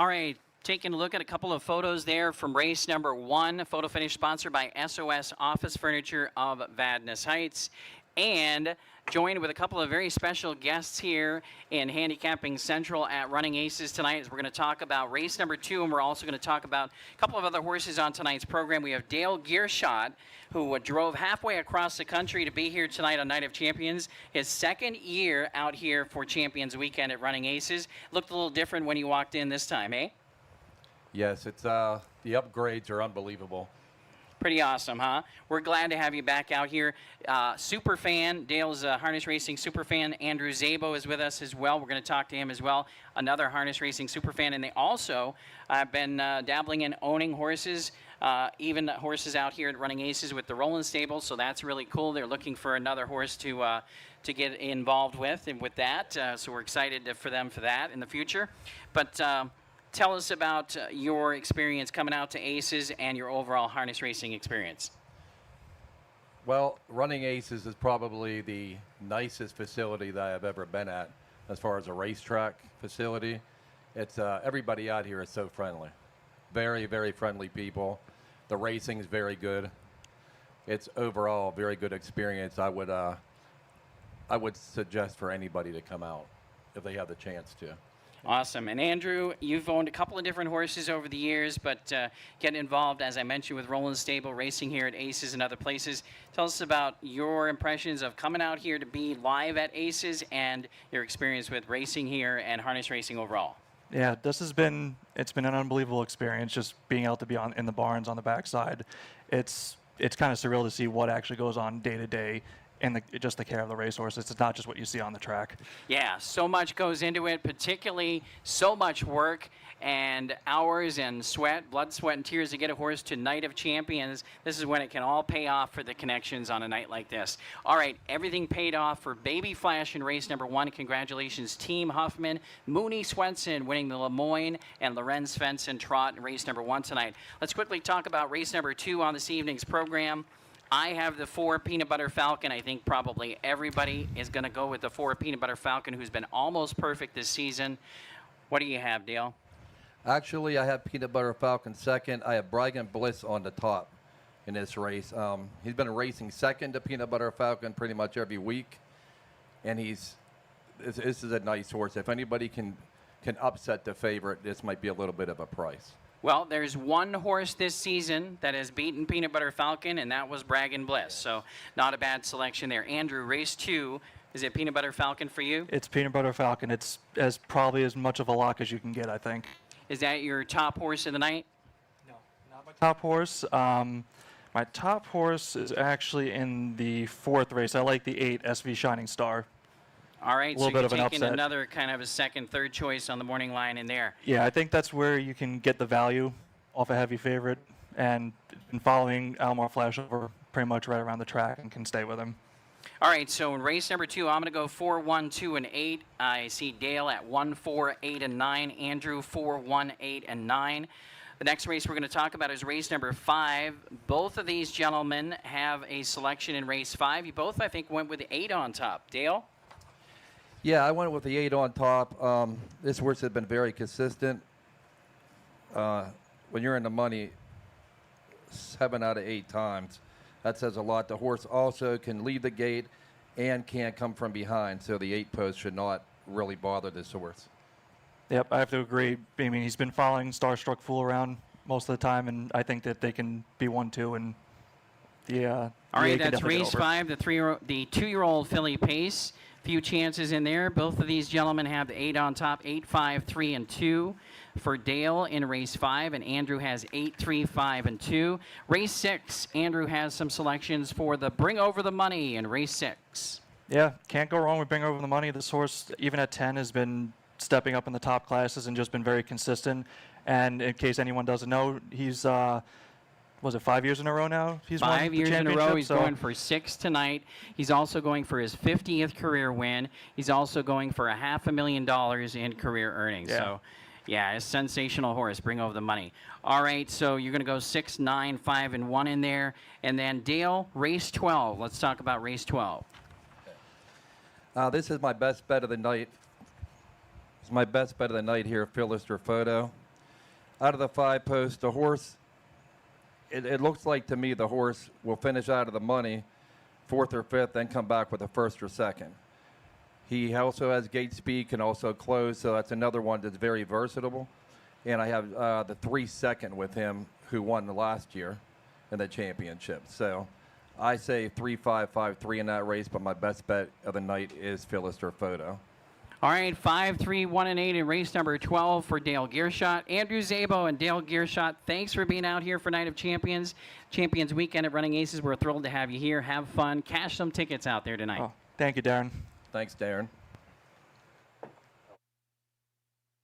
All right, taking a look at a couple of photos there from race number 1. Photo finish sponsored by SOS Office Furniture of Vadnais Heights. And joined with a couple of very special guests here in Handicapping Central at Running Aces tonight. As we're going to talk about race number 2, and we're also going to talk about a couple of other horses on tonight's program. We have Dale Gearshot, who drove halfway across the country to be here tonight on Night of Champions. His second year out here for Champions Weekend at Running Aces. Looked a little different when you walked in this time, eh? Yes, it's the upgrades are unbelievable. Pretty awesome, huh? We're glad to have you back out here. Super fan, Dale's harness racing super fan. Andrew Zabo is with us as well. We're going to talk to him as well. Another harness racing super fan. And they also have been dabbling in owning horses, even horses out here at Running Aces with the Roland Stable. So that's really cool. They're looking for another horse to get involved with, and with that. So we're excited for them for that in the future. But tell us about your experience coming out to Aces and your overall harness racing experience. Well, Running Aces is probably the nicest facility that I've ever been at as far as a racetrack facility. It's everybody out here is so friendly. Very, very friendly people. The racing is very good. It's overall a very good experience. I would suggest for anybody to come out if they have the chance to. Awesome. And Andrew, you've owned a couple of different horses over the years, but getting involved, as I mentioned, with Roland Stable, racing here at Aces and other places. Tell us about your impressions of coming out here to be live at Aces and your experience with racing here and harness racing overall. Yeah, it's been an unbelievable experience just being able to be in the barns on the backside. It's kind of surreal to see what actually goes on day to day and just the care of the racehorses. It's not just what you see on the track. Yeah, so much goes into it, particularly so much work and hours and sweat, blood, sweat, and tears to get a horse to Night of Champions. This is when it can all pay off for the connections on a night like this. All right, everything paid off for Baby Flash in race number 1. Congratulations, Team Huffman. Mooney Swenson winning the Lemoyne, and Lorenz Svensson trot in race number 1 tonight. Let's quickly talk about race number 2 on this evening's program. I have the 4 Peanut Butter Falcon. I think probably everybody is going to go with the 4 Peanut Butter Falcon, who's been almost perfect this season. What do you have, Dale? Actually, I have Peanut Butter Falcon second. I have Bragan Bliss on the top in this race. He's been racing second to Peanut Butter Falcon pretty much every week, and this is a nice horse. If anybody can upset the favorite, this might be a little bit of a price. Well, there's one horse this season that has beaten Peanut Butter Falcon, and that was Bragan Bliss. So not a bad selection there. Andrew, race 2, is it Peanut Butter Falcon for you? It's Peanut Butter Falcon. It's probably as much of a lock as you can get, I think. Is that your top horse of the night? No, not my top horse. My top horse is actually in the 4th race. I like the 8 SV Shining Star. All right, so you're taking another kind of a second, third choice on the morning line in there. Yeah, I think that's where you can get the value off a heavy favorite, and been following Almar Flashover pretty much right around the track and can stay with him. All right, so in race number 2, I'm going to go 4, 1, 2, and 8. I see Dale at 1, 4, 8, and 9. Andrew 4, 1, 8, and 9. The next race we're going to talk about is race number 5. Both of these gentlemen have a selection in race 5. You both, I think, went with the 8 on top. Dale? Yeah, I went with the 8 on top. This horse has been very consistent. When you're in the money 7 out of 8 times, that says a lot. The horse also can leave the gate and can come from behind, so the 8 post should not really bother this horse. Yep, I have to agree. I mean, he's been following Starstruck Fool around most of the time, and I think that they can be 1-2 and the all right, that's race 5, the 2-year-old filly Pace. Few chances in there. Both of these gentlemen have the 8 on top, 8, 5, 3, and 2 for Dale in race 5, and Andrew has 8, 3, 5, and 2. Race 6, Andrew has some selections for the Bring Over the Money in race 6. Yeah, can't go wrong with Bring Over the Money. This horse, even at 10, has been stepping up in the top classes and just been very consistent. And in case anyone doesn't know, he's was it 5 years in a row now? He's 5 years in a row. He's so going for 6 tonight. He's also going for his 50th career win. He's also going for $500,000 in career earnings. Yeah. So, yeah, a sensational horse. Bring Over the Money. All right, so you're going to go 6, 9, 5, and 1 in there. And then Dale, race 12. Let's talk about race 12. This is my best bet of the night. It's my best bet of the night here, Philister Photo. out of the 5 posts, the horse, it looks like to me the horse will finish out of the money 4th or 5th, then come back with a 1st or 2nd. He also has gate speed, can also close, so that's another one that's very versatile. And I have the 3-2 with him who won the last year in the championship. So I say 3-5-5-3 in that race, but my best bet of the night is Philister Photo. All right, 5, 3, 1, and 8 in race number 12 for Dale Gearshot. Andrew Szabo and Dale Gearshot, thanks for being out here for Night of Champions. Champions Weekend at Running Aces. We're thrilled to have you here. Have fun. Cash some tickets out there tonight. Oh, thank you, Darren. Thanks, Darren.